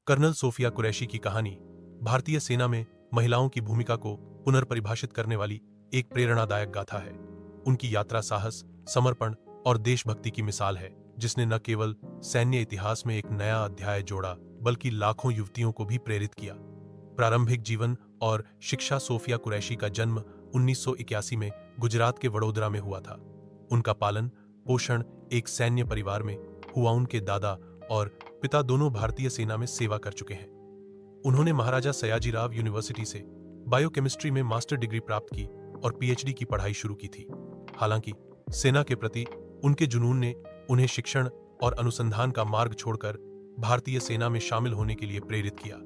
Colonel Sophia Qureshi की कहानी भारतीय सेना में महिलाओं की भूमिका को पुनर्परिभाषित करने वाली एक प्रेरणादायक गाथा है। उनकी यात्रा साहस, समर्पण और देशभक्ति की मिसाल है, जिसने न केवल सैन्य इतिहास में एक नया अध्याय जोड़ा, बल्कि लाखों युवतियों को भी प्रेरित किया। प्रारंभिक जीवन और शिक्षा। सोफिया कुरैशी का जन्म 1981 में गुजरात के वडोदरा में हुआ था। उनका पालन पोषण एक सैन्य परिवार में हुआ। उनके दादा और पिता दोनों भारतीय सेना में सेवा कर चुके हैं। उन्होंने महाराजा सयाजीराव यूनिवर्सिटी से बायोकेमिस्ट्री में मास्टर डिग्री प्राप्त की और पीएचडी की पढ़ाई शुरू की थी। हालांकि सेना के प्रति उनके जुनून ने उन्हें शिक्षण और अनुसंधान का मार्ग छोड़कर भारतीय सेना में शामिल होने के लिए प्रेरित किया।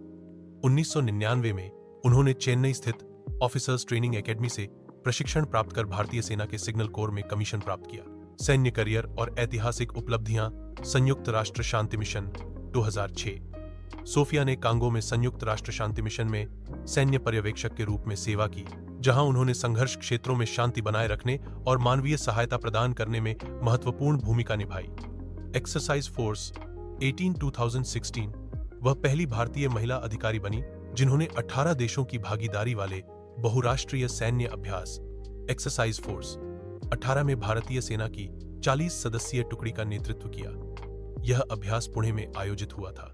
1999 में उन्होंने चेन्नई स्थित ऑफिसर्स ट्रेनिंग एकेडमी से प्रशिक्षण प्राप्त कर भारतीय सेना के सिग्नल कोर में कमीशन प्राप्त किया। सैन्य करियर और ऐतिहासिक उपलब्धियां। संयुक्त राष्ट्र शांति मिशन 2006। सोफिया ने कांगो में संयुक्त राष्ट्र शांति मिशन में सैन्य पर्यवेक्षक के रूप में सेवा की, जहां उन्होंने संघर्ष क्षेत्रों में शांति बनाए रखने और मानवीय सहायता प्रदान करने में महत्वपूर्ण भूमिका निभाई। एक्सरसाइज फोर्स 18 2016 वह पहली भारतीय महिला अधिकारी बनी जिन्होंने 18 देशों की भागीदारी वाले बहुराष्ट्रीय सैन्य अभ्यास एक्सरसाइज फोर्स 18 में भारतीय सेना की 40 सदस्यीय टुकड़ी का नेतृत्व किया। यह अभ्यास पुणे में आयोजित हुआ था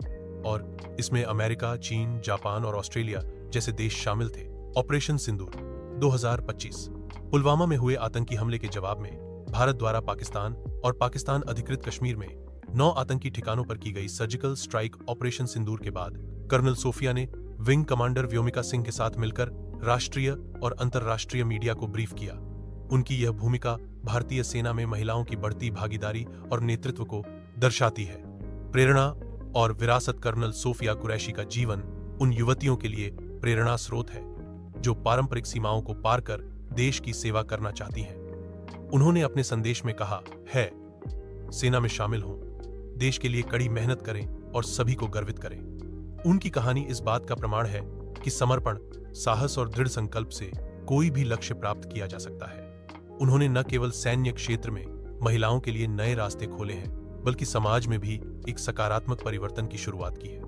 और इसमें अमेरिका, चीन, जापान और ऑस्ट्रेलिया जैसे देश शामिल थे। ऑपरेशन सिंदूर 2025। पुलवामा में हुए आतंकी हमले के जवाब में भारत द्वारा पाकिस्तान और पाकिस्तान अधिकृत कश्मीर में 9 आतंकी ठिकानों पर की गई सर्जिकल स्ट्राइक ऑपरेशन सिंदूर के बाद कर्नल सोफिया ने विंग कमांडर व्योमिका सिंह के साथ मिलकर राष्ट्रीय और अंतर्राष्ट्रीय मीडिया को ब्रीफ किया। उनकी यह भूमिका भारतीय सेना में महिलाओं की बढ़ती भागीदारी और नेतृत्व को दर्शाती है। प्रेरणा और विरासत। कर्नल सोफिया कुरैशी का जीवन उन युवतियों के लिए प्रेरणा स्रोत है जो पारंपरिक सीमाओं को पार कर देश की सेवा करना चाहती हैं। उन्होंने अपने संदेश में कहा है, सेना में शामिल हों, देश के लिए कड़ी मेहनत करें और सभी को गर्वित करें। उनकी कहानी इस बात का प्रमाण है कि समर्पण, साहस और दृढ़ संकल्प से कोई भी लक्ष्य प्राप्त किया जा सकता है। उन्होंने न केवल सैन्य क्षेत्र में महिलाओं के लिए नए रास्ते खोले हैं, बल्कि समाज में भी एक सकारात्मक परिवर्तन की शुरुआत की है।